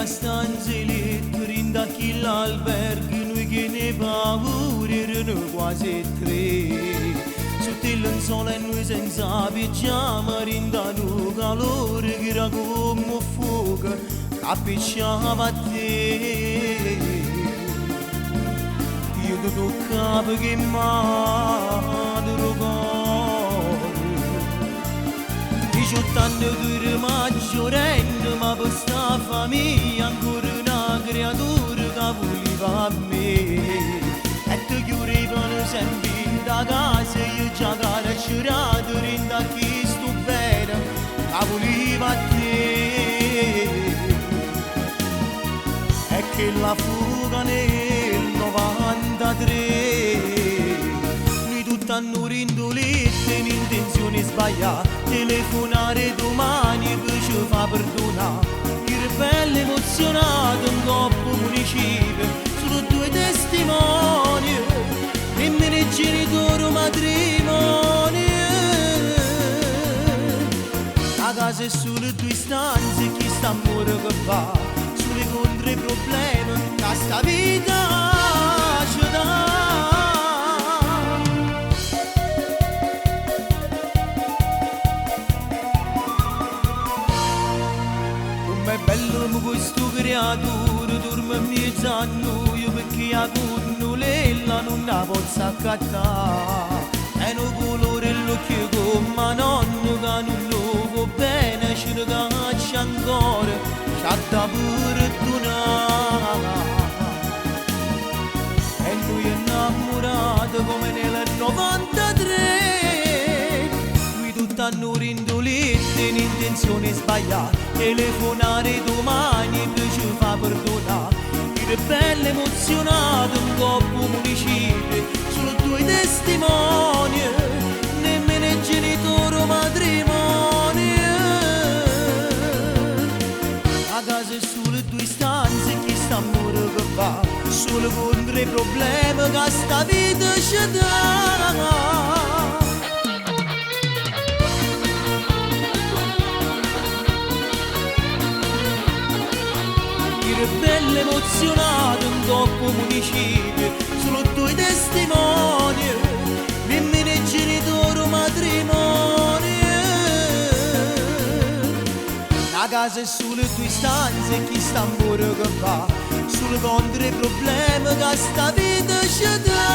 una stanza elettrica chi l'albergo noi che ne paura erano quasi tre sotto il sole noi senza pigiama rindano calore che era come fuoco appicciava a te io ti toccavo che mi ricordo 18 anni tu eri maggiorenne ma per sta famiglia ancora una creatura che voleva a me e ti chiudevano sempre da casa io già carcerato rinda chi sto bene che voleva a te e che la fuga nel 93 noi tutti hanno rindolette in intenzione sbagliata telefonare domani e poi ci fa perdonare il bello emozionato un coppo municipio sono due testimoni nemmeno il genitore matrimonio la casa è solo due stanze chi sta amore che fa solo contro i problemi che sta vita ci dà com'è bello questo creatura dorme in mezzo a noi perché a cunnulella non la posso accattare e un colore all'occhio come nonno che non lo va bene ci ragazza ancora c'ha da perdonare e lui è innamorato come nel 93 lui tutto hanno rindolette in intenzione sbagliata telefonare domani e poi ci fa perdonare il bello emozionato un coppo municipio sono due testimoni nemmeno il genitore matrimonio la casa è solo due stanze chi sta amore che va solo contro i problemi che sta vita ci dà bello emozionato un coppo municipio sono due testimoni nemmeno il genitore matrimonio la casa è solo due stanze chi sta amore che va solo contro i problemi che sta vita ci dà